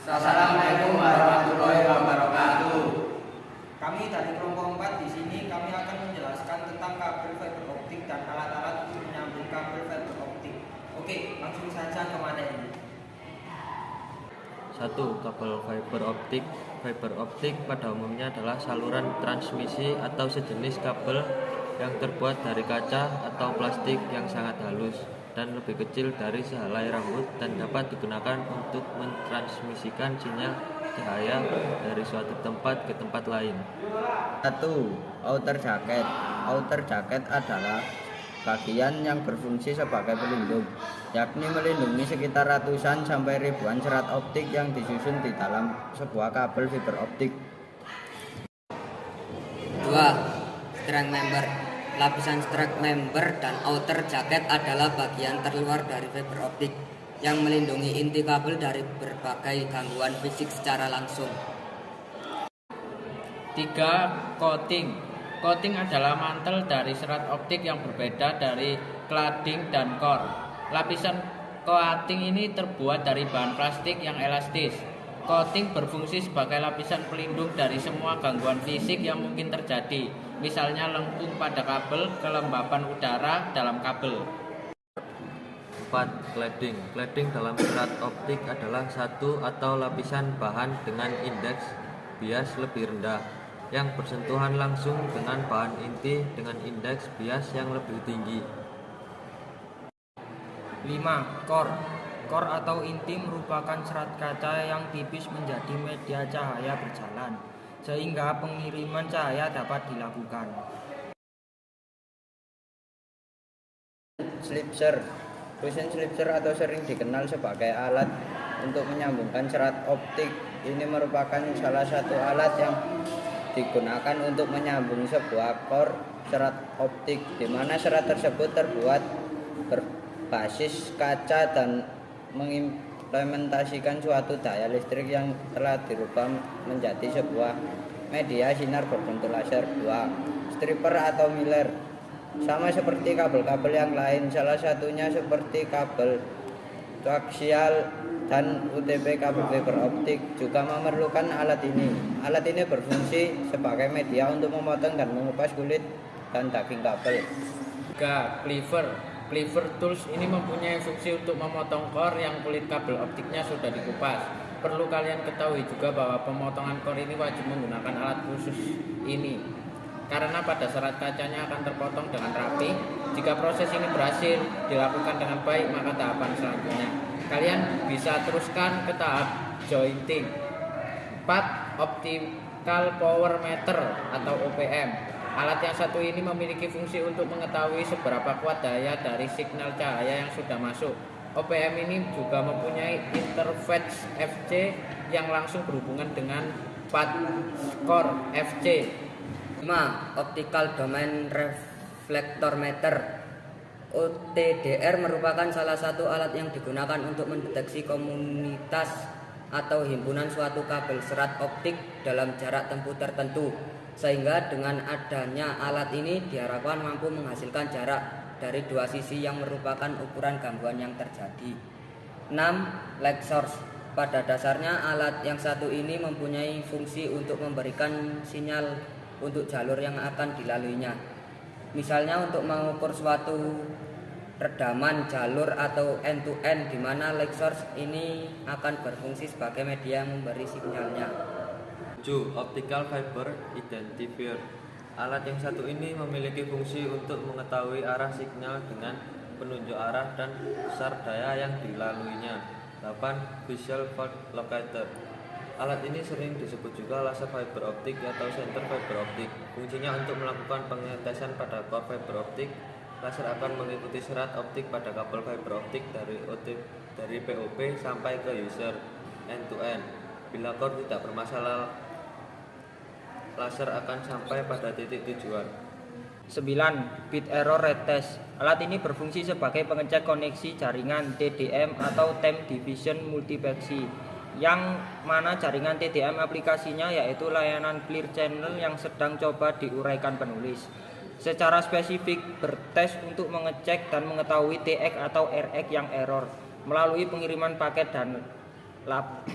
Assalamualaikum warahmatullahi wabarakatuh. Kami dari kelompok 4 di sini kami akan menjelaskan tentang kabel fiber optik dan alat-alat untuk menyambung kabel fiber optik. Oke, langsung saja ke materi. 1. Kabel fiber optik. Fiber optik pada umumnya adalah saluran transmisi atau sejenis kabel yang terbuat dari kaca atau plastik yang sangat halus dan lebih kecil dari sehelai rambut dan dapat digunakan untuk mentransmisikan sinyal cahaya dari suatu tempat ke tempat lain. 1. Outer jacket. Outer jacket adalah bagian yang berfungsi sebagai pelindung, yakni melindungi sekitar ratusan sampai ribuan serat optik yang disusun di dalam sebuah kabel fiber optik. 2. Strand member. Lapisan strand member dan outer jacket adalah bagian terluar dari fiber optik yang melindungi inti kabel dari berbagai gangguan fisik secara langsung. 3. Coating. Coating adalah mantel dari serat optik yang berbeda dari cladding dan core. Lapisan coating ini terbuat dari bahan plastik yang elastis. Coating berfungsi sebagai lapisan pelindung dari semua gangguan fisik yang mungkin terjadi, misalnya lengkung pada kabel, kelembapan udara dalam kabel. 4. Cladding. Cladding dalam serat optik adalah satu atau lapisan bahan dengan indeks bias lebih rendah yang bersentuhan langsung dengan bahan inti dengan indeks bias yang lebih tinggi. 5. Core. Core atau inti merupakan serat kaca yang tipis menjadi media cahaya berjalan, sehingga pengiriman cahaya dapat dilakukan. Slipser. Fusion slipser atau sering dikenal sebagai alat untuk menyambungkan serat optik. Ini merupakan salah satu alat yang digunakan untuk menyambung sebuah core serat optik, di mana serat tersebut terbuat berbasis kaca dan mengimplementasikan suatu daya listrik yang telah dirubah menjadi sebuah media sinar berbentuk laser. 2. Stripper atau Miller. Sama seperti kabel-kabel yang lain, salah satunya seperti kabel koaksial dan UTP kabel fiber optik juga memerlukan alat ini. Alat ini berfungsi sebagai media untuk memotong dan mengupas kulit dan daging kabel. 3. Cleaver. Cleaver tools ini mempunyai fungsi untuk memotong core yang kulit kabel optiknya sudah dikupas. Perlu kalian ketahui juga bahwa pemotongan core ini wajib menggunakan alat khusus ini, karena pada serat kacanya akan terpotong dengan rapi. Jika proses ini berhasil dilakukan dengan baik, maka tahapan selanjutnya kalian bisa teruskan ke tahap jointing. 4. Optical power meter atau OPM. Alat yang satu ini memiliki fungsi untuk mengetahui seberapa kuat daya dari signal cahaya yang sudah masuk. OPM ini juga mempunyai interface FC yang langsung berhubungan dengan path core FC. 5. Optical domain reflector meter. OTDR merupakan salah satu alat yang digunakan untuk mendeteksi komunitas atau himpunan suatu kabel serat optik dalam jarak tempuh tertentu, sehingga dengan adanya alat ini diharapkan mampu menghasilkan jarak dari dua sisi yang merupakan ukuran gangguan yang terjadi. 6. Light source. Pada dasarnya alat yang satu ini mempunyai fungsi untuk memberikan sinyal untuk jalur yang akan dilaluinya. Misalnya untuk mengukur suatu redaman jalur atau end-to-end, di mana light source ini akan berfungsi sebagai media yang memberi sinyalnya. 7. Optical fiber identifier. Alat yang satu ini memiliki fungsi untuk mengetahui arah signal dengan penunjuk arah dan besar daya yang dilaluinya. 8. Visual field locator. Alat ini sering disebut juga laser fiber optik atau center fiber optik. Fungsinya untuk melakukan pengetesan pada core fiber optik. Laser akan mengikuti serat optik pada kabel fiber optik dari POP sampai ke user end to end. Bila core tidak bermasalah, laser akan sampai pada titik tujuan. 9. Bit error rate test. Alat ini berfungsi sebagai pengecek koneksi jaringan TDM atau time division multiplexing, yang mana jaringan TDM aplikasinya yaitu layanan clear channel yang sedang coba diuraikan penulis. Secara spesifik bertes untuk mengecek dan mengetahui TX atau RX yang error melalui pengiriman paket dan lab.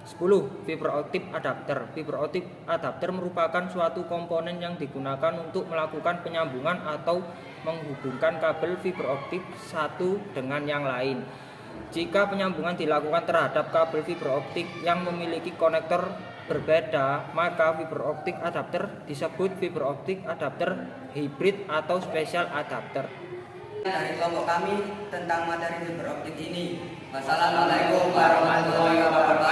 10. Fiber optic adapter. Fiber optic adapter merupakan suatu komponen yang digunakan untuk melakukan penyambungan atau menghubungkan kabel fiber optik satu dengan yang lain. Jika penyambungan dilakukan terhadap kabel fiber optik yang memiliki konektor berbeda, maka fiber optic adapter disebut fiber optic adapter hybrid atau special adapter. Dari kelompok kami tentang materi fiber optik ini. Wassalamualaikum warahmatullahi wabarakatuh.